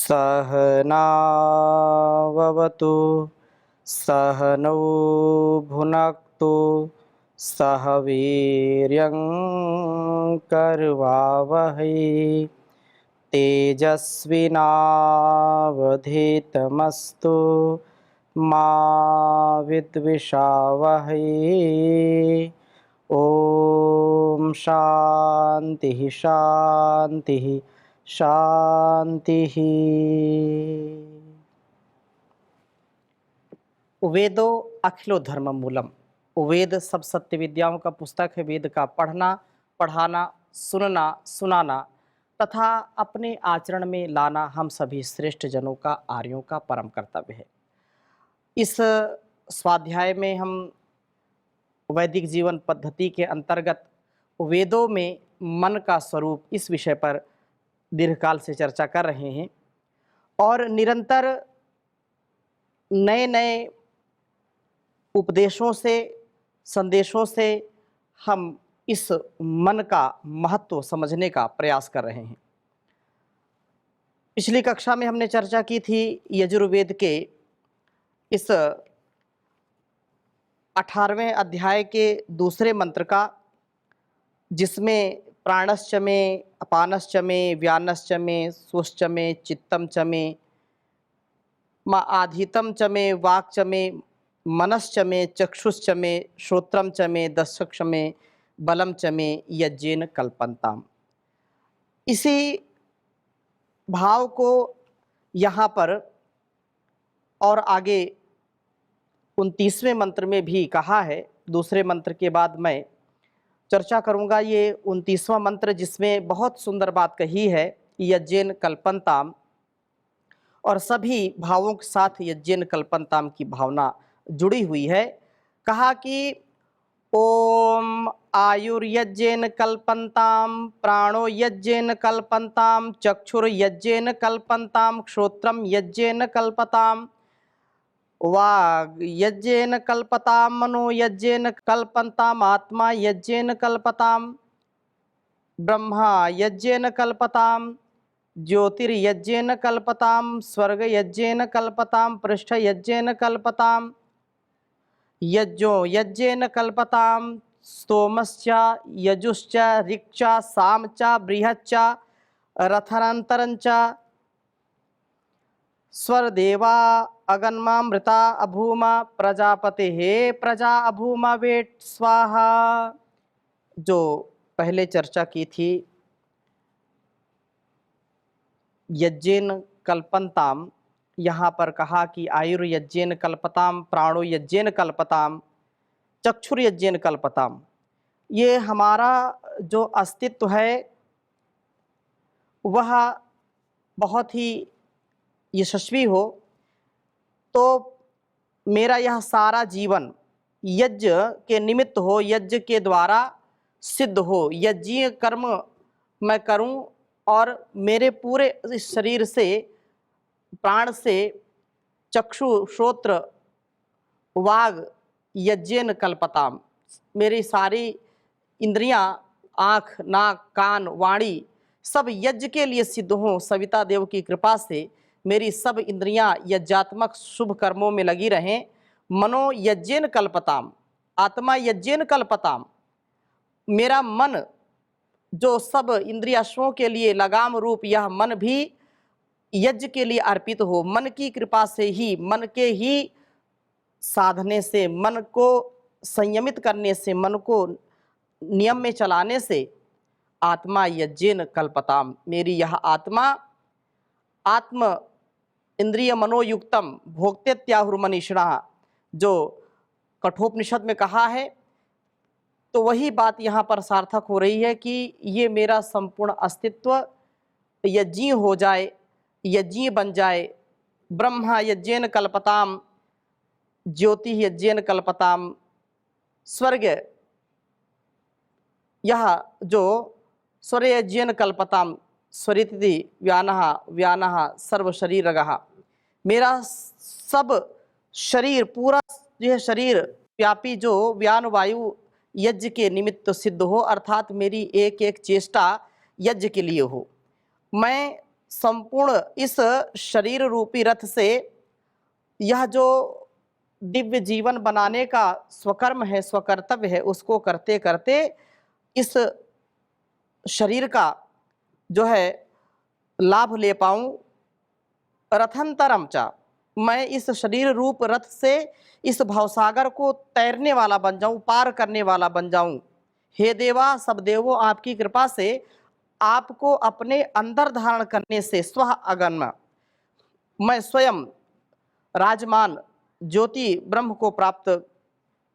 सहनाववतु सहनौ भुनक्तु सह वीर्यं करवावहै तेजस्विनावधीतमस्तु मा विद्विषावहै। ओम शांति शांति शांति। वेदो अखिलो धर्म मूलम। वेद सब सत्य विद्याओं का पुस्तक है। वेद का पढ़ना, पढ़ाना, सुनना, सुनाना तथा अपने आचरण में लाना हम सभी श्रेष्ठ जनों का, आर्यों का परम कर्तव्य है। इस स्वाध्याय में हम वैदिक जीवन पद्धति के अंतर्गत वेदों में मन का स्वरूप इस विषय पर दीर्घकाल से चर्चा कर रहे हैं और निरंतर नए नए उपदेशों से, संदेशों से हम इस मन का महत्व समझने का प्रयास कर रहे हैं। पिछली कक्षा में हमने चर्चा की थी यजुर्वेद के इस 18वें अध्याय के दूसरे मंत्र का, जिसमें प्राणश्च मे, अपानश्च मे, व्यानश्च मे, स्वश्च मे, चित्तम च मे, आधीतम च मे, वाक् च मे, मनश्च मे, चक्षुश्च मे, श्रोत्रम च मे, दशक्ष मे, बलम च मे, यज्ञेन कल्पन्ताम। इसी भाव को यहाँ पर और आगे 29वें मंत्र में भी कहा है। दूसरे मंत्र के बाद मैं चर्चा करूँगा ये 29वां मंत्र, जिसमें बहुत सुंदर बात कही है, यज्ञेन कल्पन्ताम, और सभी भावों के साथ यज्ञेन कल्पन्ताम की भावना जुड़ी हुई है। कहा कि ओम आयुर्यज्ञेन कल्पन्ताम, प्राणो यज्ञेन कल्पन्ताम, चक्षुर्यज्ञेन कल्पन्ताम, श्रोत्रम यज्ञेन कल्पताम, वाग यज्ञेन कल्पताम, मनो यज्ञेन कल्पन्ताम, आत्मा यज्ञेन कल्पताम, ब्रह्मा यज्ञेन कल्पताम, ज्योतिर्यज्ञेन कल्पताम, स्वर्ग यज्ञेन कल्पताम, पृष्ठ यज्ञेन कल्पताम, यज्ञो यज्ञेन कल्पताम, स्तोमश्च यजुश्च ऋक्च सामच बृहच्च रथनान्तरञ्च स्वरदेवा अगन्मामृता अभूमा प्रजापते हे प्रजा अभूमा वेट स्वाहा। जो पहले चर्चा की थी यज्ञेन कल्पन्ताम, यहाँ पर कहा कि आयुर्यज्ञेन कल्पताम, प्राणो यज्ञेन कल्पताम, चक्षुर्यज्ञेन कल्पताम। ये हमारा जो अस्तित्व है वह बहुत ही यशस्वी हो, तो मेरा यह सारा जीवन यज्ञ के निमित्त हो, यज्ञ के द्वारा सिद्ध हो, यज्ञीय कर्म मैं करूं और मेरे पूरे इस शरीर से, प्राण से, चक्षु श्रोत्र वाग यज्ञेन कल्पताम, मेरी सारी इंद्रियां, आँख, नाक, कान, वाणी सब यज्ञ के लिए सिद्ध हों। सविता देव की कृपा से मेरी सब इंद्रियां यज्ञात्मक शुभ कर्मों में लगी रहें। मनो यज्ञेन कल्पताम, आत्मा यज्ञेन कल्पताम, मेरा मन जो सब इंद्रियाश्वों के लिए लगाम रूप यह मन भी यज्ञ के लिए अर्पित हो। मन की कृपा से ही, मन के ही साधने से, मन को संयमित करने से, मन को नियम में चलाने से आत्मा यज्ञेन कल्पताम, मेरी यह आत्मा आत्म इंद्रिय मनोयुक्तम भोक्तेत्याहुर्मनीषिणः जो कठोपनिषद में कहा है, तो वही बात यहाँ पर सार्थक हो रही है कि ये मेरा संपूर्ण अस्तित्व यज्ञीय हो जाए, यज्ञीय बन जाए। ब्रह्मा यज्ञेन कल्पताम, ज्योति यज्ञेन कल्पताम, स्वर्ग यह जो स्वर्ग यज्ञेन कल्पताम, स्वरिति व्यानः व्यानः सर्वशरीरगः, मेरा सब शरीर, पूरा यह शरीर व्यापी जो व्यान वायु यज्ञ के निमित्त सिद्ध हो, अर्थात मेरी एक एक चेष्टा यज्ञ के लिए हो। मैं संपूर्ण इस शरीर रूपी रथ से यह जो दिव्य जीवन बनाने का स्वकर्म है, स्वकर्तव्य है, उसको करते करते इस शरीर का जो है लाभ ले पाऊं। रथंतरम चा, मैं इस शरीर रूप रथ से इस भवसागर को तैरने वाला बन जाऊं, पार करने वाला बन जाऊं। हे देवा, सब देवों आपकी कृपा से आपको अपने अंदर धारण करने से स्व अगम मैं स्वयं राजमान ज्योति ब्रह्म को प्राप्त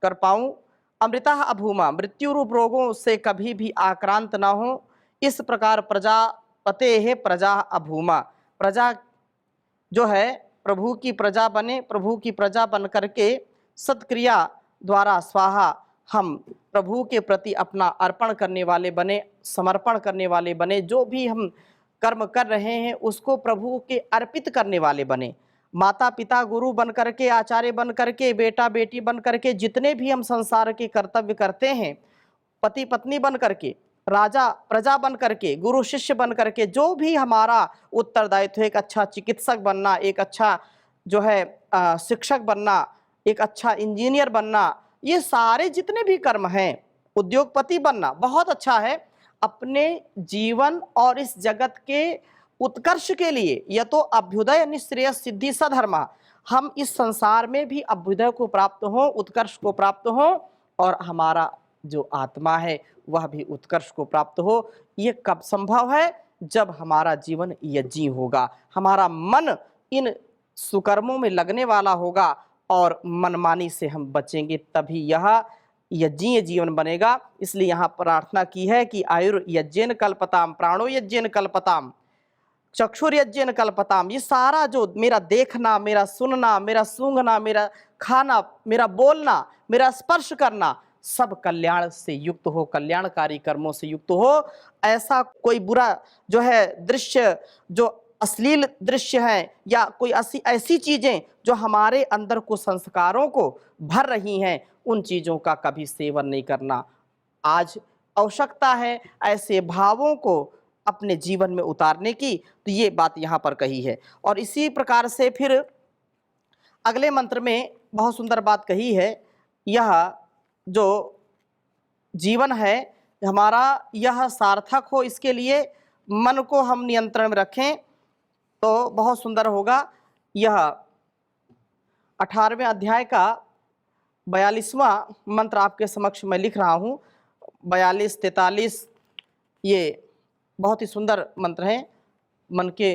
कर पाऊं। अमृता अभूमा, मृत्यु रूप रोगों से कभी भी आक्रांत ना हो। इस प्रकार प्रजापते है प्रजा अभूमा, प्रजा जो है प्रभु की प्रजा बने, प्रभु की प्रजा बन करके सत्क्रिया द्वारा स्वाहा हम प्रभु के प्रति अपना अर्पण करने वाले बने, समर्पण करने वाले बने। जो भी हम कर्म कर रहे हैं उसको प्रभु के अर्पित करने वाले बने। माता पिता गुरु बन करके, आचार्य बन करके, बेटा बेटी बन करके, जितने भी हम संसार के कर्तव्य करते हैं, पति पत्नी बन करके, राजा प्रजा बन करके, गुरु शिष्य बन करके, जो भी हमारा उत्तरदायित्व है, एक अच्छा चिकित्सक बनना, एक अच्छा जो है शिक्षक बनना, एक अच्छा इंजीनियर बनना, ये सारे जितने भी कर्म हैं, उद्योगपति बनना बहुत अच्छा है। अपने जीवन और इस जगत के उत्कर्ष के लिए यह तो अभ्युदय निश्रेय सिद्धि सधर्मा, हम इस संसार में भी अभ्युदय को प्राप्त हो, उत्कर्ष को प्राप्त हो, और हमारा जो आत्मा है वह भी उत्कर्ष को प्राप्त हो। ये कब संभव है? जब हमारा जीवन यज्ञी होगा, हमारा मन इन सुकर्मों में लगने वाला होगा और मनमानी से हम बचेंगे, तभी यह यज्ञीय जीवन बनेगा। इसलिए यहाँ प्रार्थना की है कि आयुर्यज्ञेन कल्पताम, प्राणो यज्ञेन कल्पताम, चक्षुर्यज्ञेन कल्पताम। ये सारा जो मेरा देखना, मेरा सुनना, मेरा सूंघना, मेरा खाना, मेरा बोलना, मेरा स्पर्श करना, सब कल्याण से युक्त हो, कल्याणकारी कर्मों से युक्त हो। ऐसा कोई बुरा जो है दृश्य, जो अश्लील दृश्य है, या कोई ऐसी ऐसी चीजें जो हमारे अंदर को संस्कारों को भर रही हैं, उन चीजों का कभी सेवन नहीं करना। आज आवश्यकता है ऐसे भावों को अपने जीवन में उतारने की, तो ये बात यहाँ पर कही है। और इसी प्रकार से फिर अगले मंत्र में बहुत सुंदर बात कही है। यह जो जीवन है हमारा, यह सार्थक हो, इसके लिए मन को हम नियंत्रण में रखें तो बहुत सुंदर होगा। यह 18वें अध्याय का 42वां मंत्र आपके समक्ष मैं लिख रहा हूँ। 42, 43 ये बहुत ही सुंदर मंत्र हैं। मन के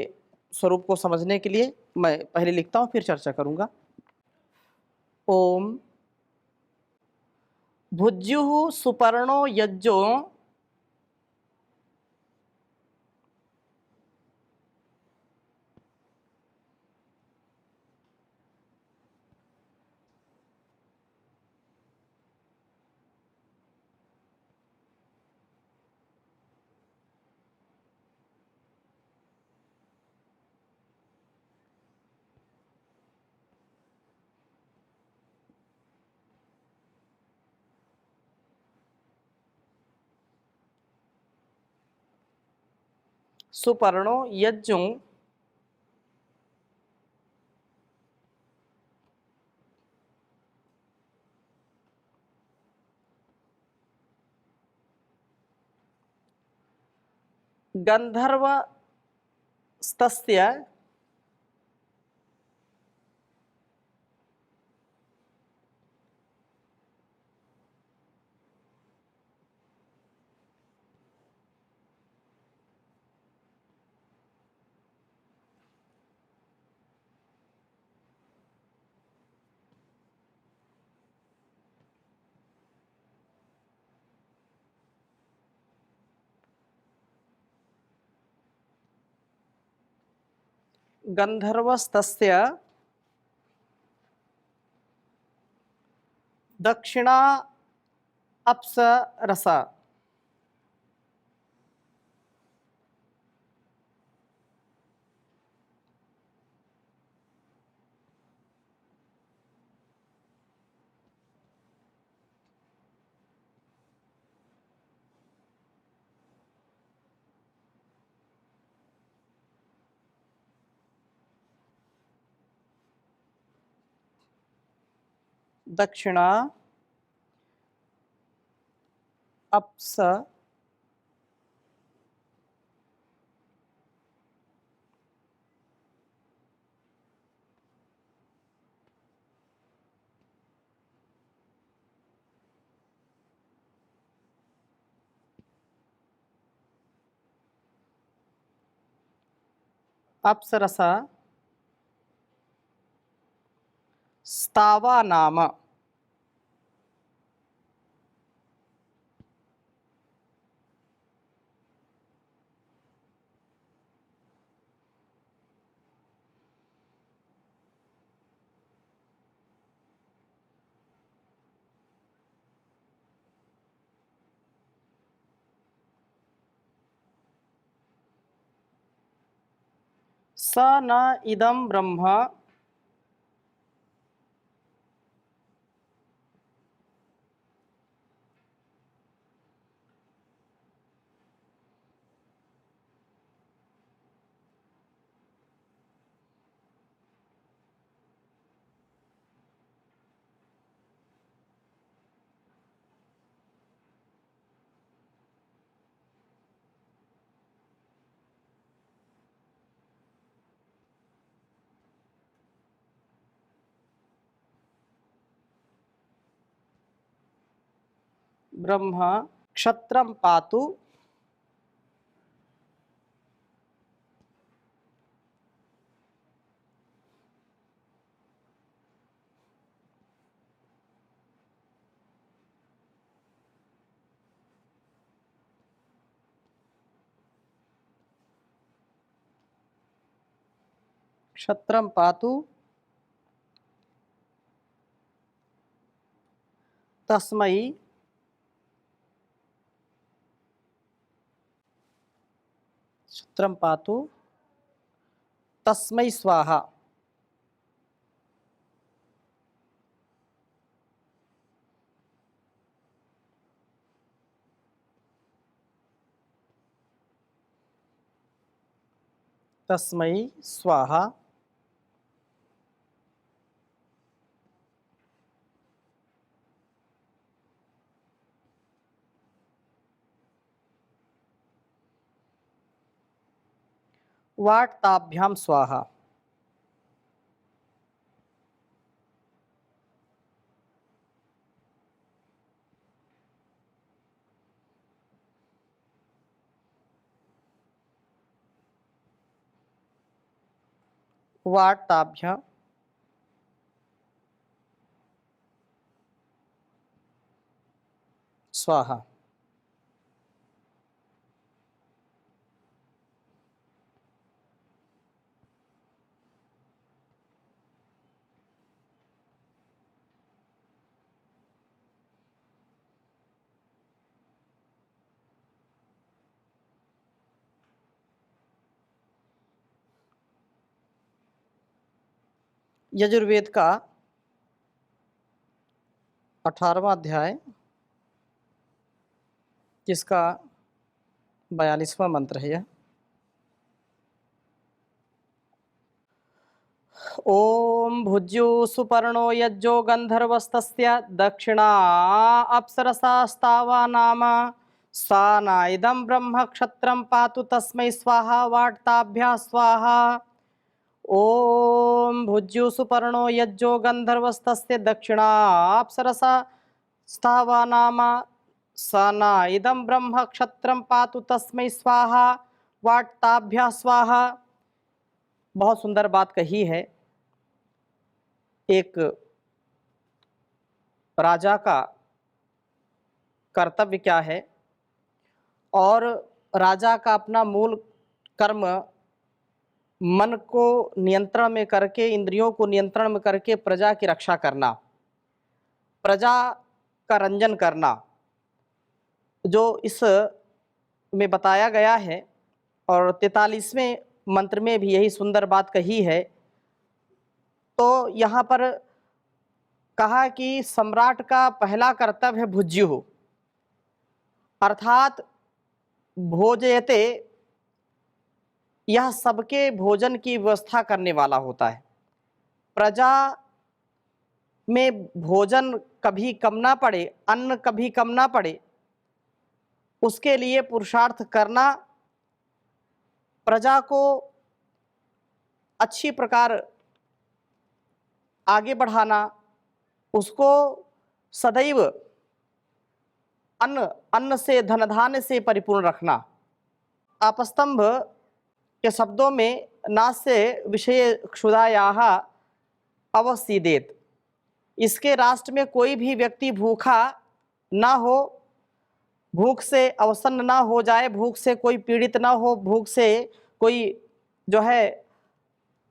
स्वरूप को समझने के लिए मैं पहले लिखता हूँ, फिर चर्चा करूँगा। ओम भुज्युः सुपर्णो यज्ञो सुपर्णो यज्ञो गंधर्वस्तस्य गंधर्वस्तस्य दक्षिणा अप्सरसा। दक्षिणा अप्स अप्सरसा स्तावा नाम। स न इदं ब्रह्म ब्रह्म क्षत्रं पातु क्षत्रं पातु तस्मै क्षत्रं पातु तस्मै स्वाहा। तस्मै स्वाहा। वाट्ताभ्यां स्वाहा। वाट्ताभ्यां स्वाहा। यजुर्वेद का 18वां अध्याय, जिसका 42वां मंत्र है यह। ओम भुज्यो सुपर्णो यज्जो गंधर्वस्तस्य दक्षिणा अप्सरसास्तावा नाम सा न इदं ब्रह्म क्षत्रं पातु तस्मै स्वाहा। वाट्ताभ्या स्वाहा। ओम भुज्यो सुपर्णो यज्जो गंधर्वस्तस्य दक्षिणा अप्सरसा स्थावा नाम स न इदं ब्रह्म क्षत्रं पातु तस्मै स्वाहा। वाट्ताभ्या स्वाहा। बहुत सुंदर बात कही है। एक राजा का कर्तव्य क्या है, और राजा का अपना मूल कर्म मन को नियंत्रण में करके, इंद्रियों को नियंत्रण में करके प्रजा की रक्षा करना, प्रजा का रंजन करना, जो इस में बताया गया है। और 43वें मंत्र में भी यही सुंदर बात कही है। तो यहाँ पर कहा कि सम्राट का पहला कर्तव्य है भुज्यु, अर्थात भोजयते, यह सबके भोजन की व्यवस्था करने वाला होता है। प्रजा में भोजन कभी कम ना पड़े, अन्न कभी कम ना पड़े, उसके लिए पुरुषार्थ करना, प्रजा को अच्छी प्रकार आगे बढ़ाना, उसको सदैव अन्न अन्न से धन धान्य से परिपूर्ण रखना। आपस्तंभ के शब्दों में नास्य विषय क्षुधायाः अवसीदेत, इसके राष्ट्र में कोई भी व्यक्ति भूखा ना हो, भूख से अवसन्न ना हो जाए, भूख से कोई पीड़ित ना हो, भूख से कोई जो है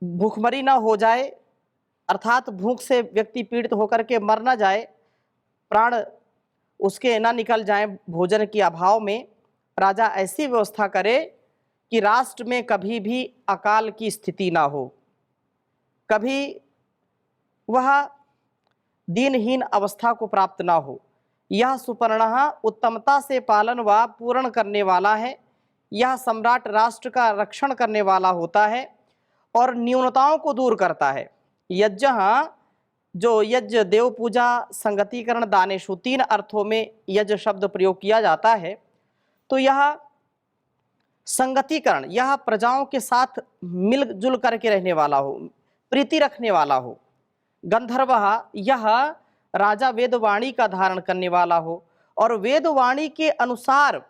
भूखमरी ना हो जाए, अर्थात भूख से व्यक्ति पीड़ित होकर के मर ना जाए, प्राण उसके ना निकल जाएं भोजन के अभाव में। राजा ऐसी व्यवस्था करे कि राष्ट्र में कभी भी अकाल की स्थिति ना हो, कभी वह दीनहीन अवस्था को प्राप्त ना हो। यह सुपर्णः उत्तमता से पालन व पूर्ण करने वाला है। यह सम्राट राष्ट्र का रक्षण करने वाला होता है और न्यूनताओं को दूर करता है। यज्ञ, जो यज्ञ, देव पूजा, संगतिकरण, दानेषु, 3 अर्थों में यज्ञ शब्द प्रयोग किया जाता है। तो यह संगतिकरण, यह प्रजाओं के साथ मिलजुल करके रहने वाला हो, प्रीति रखने वाला हो। गंधर्व, यह राजा वेदवाणी का धारण करने वाला हो और वेदवाणी के अनुसार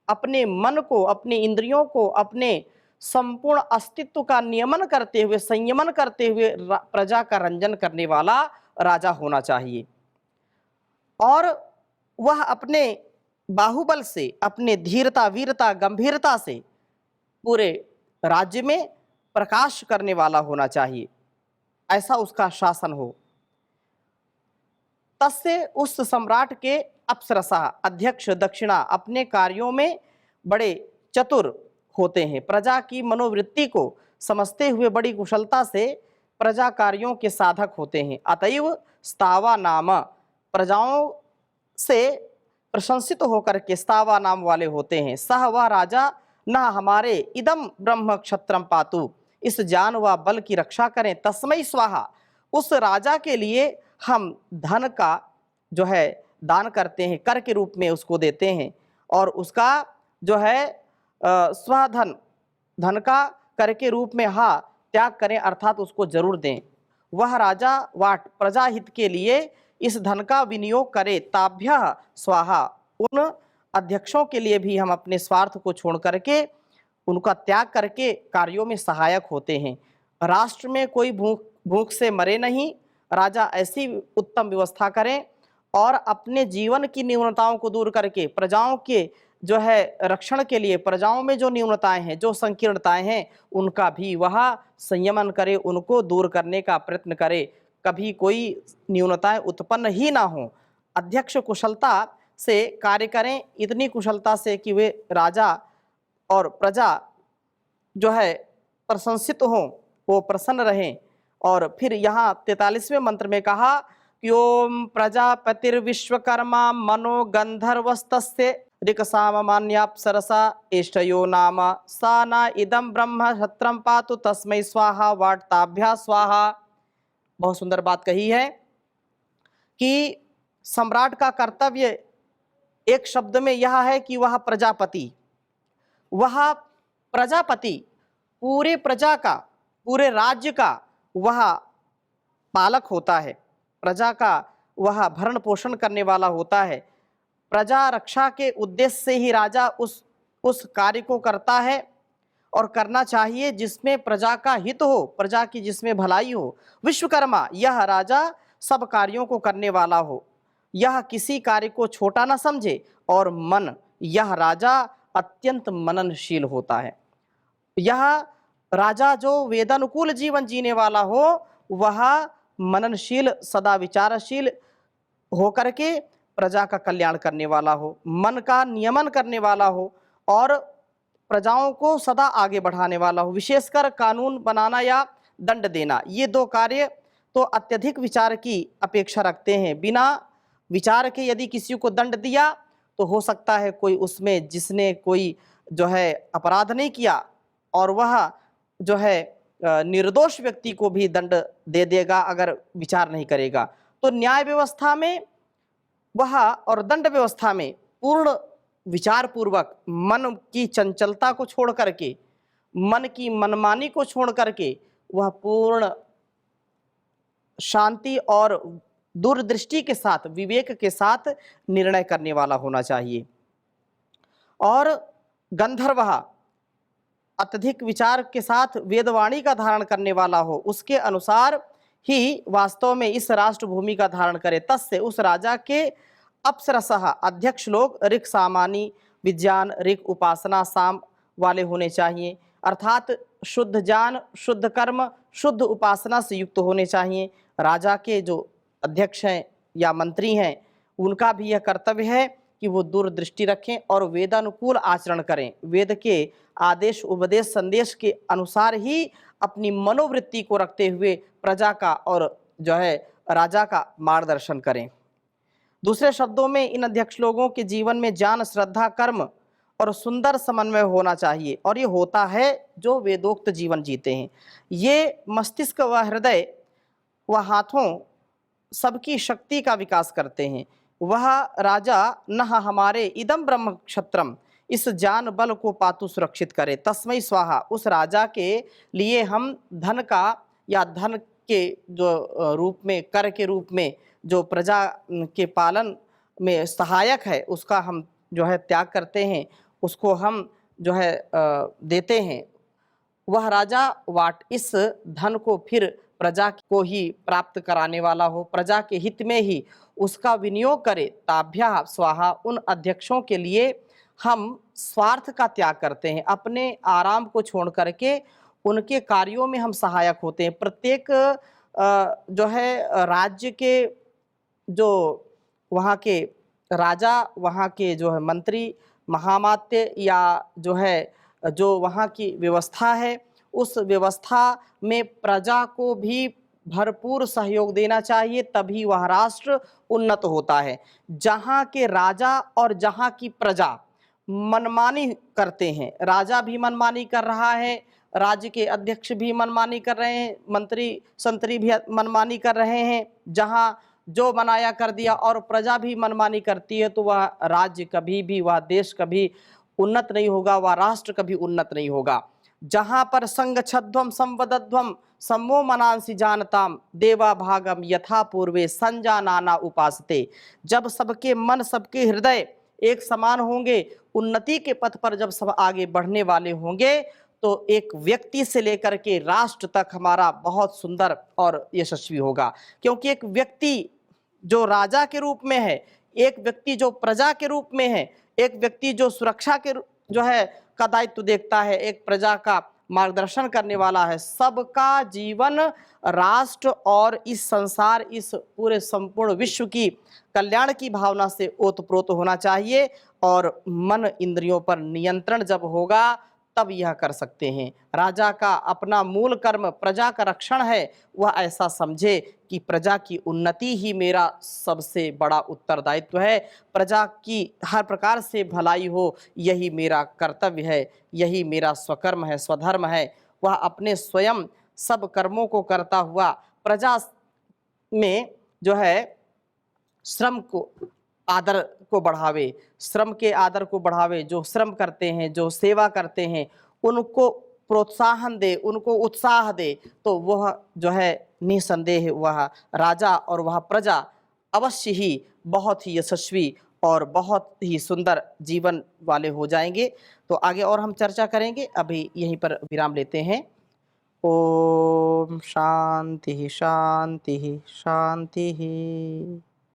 अपने मन को, अपने इंद्रियों को, अपने संपूर्ण अस्तित्व का नियमन करते हुए, संयमन करते हुए प्रजा का रंजन करने वाला राजा होना चाहिए। और वह अपने बाहुबल से, अपने धीरता, वीरता, गंभीरता से पूरे राज्य में प्रकाश करने वाला होना चाहिए, ऐसा उसका शासन हो। तस्य, उस सम्राट के अप्सरसा, अध्यक्ष, दक्षिणा, अपने कार्यों में बड़े चतुर होते हैं, प्रजा की मनोवृत्ति को समझते हुए बड़ी कुशलता से प्रजा कार्यों के साधक होते हैं। अतएव स्तावा नाम, प्रजाओं से प्रशंसित होकर के स्तावा नाम वाले होते हैं। सह, वह राजा, न हमारे इदम ब्रह्म क्षत्रम पातु, इस जान व बल की रक्षा करें। तस्मै स्वाहा, उस राजा के लिए हम धन का जो है दान करते हैं, कर के रूप में उसको देते हैं, और उसका जो है स्वधन, धन का कर के रूप में त्याग करें, अर्थात उसको जरूर दें। वह राजा वाट, प्रजा हित के लिए इस धन का विनियोग करे। ताभ्यः स्वाहा, उन अध्यक्षों के लिए भी हम अपने स्वार्थ को छोड़ करके, उनका त्याग करके कार्यों में सहायक होते हैं। राष्ट्र में कोई भूख से मरे नहीं, राजा ऐसी उत्तम व्यवस्था करें और अपने जीवन की न्यूनताओं को दूर करके प्रजाओं के जो है रक्षण के लिए, प्रजाओं में जो न्यूनताएं हैं, जो संकीर्णताएं हैं, उनका भी वह संयमन करे, उनको दूर करने का प्रयत्न करे, कभी कोई न्यूनताएं उत्पन्न ही ना हो। अध्यक्ष कुशलता से कार्य करें, इतनी कुशलता से कि वे राजा और प्रजा जो है प्रशंसित हों, वो प्रसन्न रहें। और फिर यहाँ 43वें मंत्र में कहा कि ओम प्रजापतिर्विश्वकर्मा मनो गंधर्वस्तस्य ऋक्सामान्याप्सरसा एष्टयो नाम सा न इदम ब्रह्म क्षत्रम पातु तस्मै स्वाहा वार्ताभ्या स्वाहा। बहुत सुंदर बात कही है कि सम्राट का कर्तव्य एक शब्द में यह है कि वह प्रजापति, वह प्रजापति पूरे प्रजा का, पूरे राज्य का वह पालक होता है, प्रजा का वह भरण पोषण करने वाला होता है। प्रजा रक्षा के उद्देश्य से ही राजा उस कार्य को करता है और करना चाहिए जिसमें प्रजा का हित हो, प्रजा की जिसमें भलाई हो। विश्वकर्मा, यह राजा सब कार्यों को करने वाला हो, यह किसी कार्य को छोटा न समझे, और मन, यह राजा अत्यंत मननशील होता है। यह राजा जो वेदानुकूल जीवन जीने वाला हो, वह मननशील, सदा विचारशील होकर के प्रजा का कल्याण करने वाला हो, मन का नियमन करने वाला हो और प्रजाओं को सदा आगे बढ़ाने वाला हो। विशेषकर कानून बनाना या दंड देना, ये 2 कार्य तो अत्यधिक विचार की अपेक्षा रखते हैं। बिना विचार के यदि किसी को दंड दिया तो हो सकता है कोई उसमें, जिसने कोई जो है अपराध नहीं किया और वह जो है निर्दोष व्यक्ति को भी दंड दे देगा अगर विचार नहीं करेगा। तो न्याय व्यवस्था में वह और दंड व्यवस्था में पूर्ण विचार पूर्वक मन की चंचलता को छोड़ करके, मन की मनमानी को छोड़ करके वह पूर्ण शांति और दूरदृष्टि के साथ, विवेक के साथ निर्णय करने वाला होना चाहिए। और गंधर्व अत्यधिक विचार के साथ वेदवाणी का धारण करने वाला हो, उसके अनुसार ही वास्तव में इस राष्ट्र भूमि का धारण करे। तस्य उस राजा के अप्सरसः अध्यक्ष लोग ऋक् सामानी विज्ञान, ऋक् उपासना, साम वाले होने चाहिए, अर्थात शुद्ध ज्ञान, शुद्ध कर्म, शुद्ध उपासना से युक्त होने चाहिए। राजा के जो अध्यक्ष हैं या मंत्री हैं, उनका भी यह कर्तव्य है कि वो दूरदृष्टि रखें और वेदानुकूल आचरण करें। वेद के आदेश, उपदेश, संदेश के अनुसार ही अपनी मनोवृत्ति को रखते हुए प्रजा का और जो है राजा का मार्गदर्शन करें। दूसरे शब्दों में इन अध्यक्ष लोगों के जीवन में ज्ञान, श्रद्धा, कर्म और सुंदर समन्वय होना चाहिए, और ये होता है जो वेदोक्त जीवन जीते हैं। ये मस्तिष्क व हृदय व हाथों सबकी शक्ति का विकास करते हैं। वह राजा न हमारे इदम ब्रह्म क्षत्रम, इस ज्ञान बल को पातु सुरक्षित करे। तस्मै स्वाहा, उस राजा के लिए हम धन का या धन के जो रूप में, कर के रूप में जो प्रजा के पालन में सहायक है, उसका हम जो है त्याग करते हैं, उसको हम जो है देते हैं। वह राजा वाट इस धन को फिर प्रजा को ही प्राप्त कराने वाला हो, प्रजा के हित में ही उसका विनियोग करे। ताभ्या स्वाहा, उन अध्यक्षों के लिए हम स्वार्थ का त्याग करते हैं, अपने आराम को छोड़ करके उनके कार्यों में हम सहायक होते हैं। प्रत्येक जो है राज्य के जो वहाँ के राजा, वहाँ के जो है मंत्री, महामात्य या जो है जो वहाँ की व्यवस्था है, उस व्यवस्था में प्रजा को भी भरपूर सहयोग देना चाहिए, तभी वह राष्ट्र उन्नत होता है। जहाँ के राजा और जहाँ की प्रजा मनमानी करते हैं, राजा भी मनमानी कर रहा है, राज्य के अध्यक्ष भी मनमानी कर रहे हैं, मंत्री संतरी भी मनमानी कर रहे हैं, जहाँ जो बनाया कर दिया और प्रजा भी मनमानी करती है, तो वह राज्य कभी भी, वह देश कभी उन्नत नहीं होगा, वह राष्ट्र कभी उन्नत नहीं होगा। जहाँ पर संग छध्वम संवदध्वम सम्मो मनांसि जानताम देवा भागम यथा पूर्वे संजानाना उपासते, जब सबके मन, सबके हृदय एक समान होंगे, उन्नति के पथ पर जब सब आगे बढ़ने वाले होंगे, तो एक व्यक्ति से लेकर के राष्ट्र तक हमारा बहुत सुंदर और यशस्वी होगा। क्योंकि एक व्यक्ति जो राजा के रूप में है, एक व्यक्ति जो प्रजा के रूप में है, एक व्यक्ति जो सुरक्षा के जो है का दायित्व देखता है, एक प्रजा का मार्गदर्शन करने वाला है, सबका जीवन राष्ट्र और इस संसार, इस पूरे संपूर्ण विश्व की कल्याण की भावना से ओतप्रोत होना चाहिए। और मन इंद्रियों पर नियंत्रण जब होगा तब यह कर सकते हैं। राजा का अपना मूल कर्म प्रजा का रक्षण है, वह ऐसा समझे कि प्रजा की उन्नति ही मेरा सबसे बड़ा उत्तरदायित्व है, प्रजा की हर प्रकार से भलाई हो, यही मेरा कर्तव्य है, यही मेरा स्वकर्म है, स्वधर्म है। वह अपने स्वयं सब कर्मों को करता हुआ प्रजा में जो है श्रम को, आदर को बढ़ावे, श्रम के आदर को बढ़ावे। जो श्रम करते हैं, जो सेवा करते हैं, उनको प्रोत्साहन दे, उनको उत्साह दे, तो वह जो है निसंदेह वह राजा और वह प्रजा अवश्य ही बहुत ही यशस्वी और बहुत ही सुंदर जीवन वाले हो जाएंगे। तो आगे और हम चर्चा करेंगे, अभी यहीं पर विराम लेते हैं। ओम शांति शांति शांति।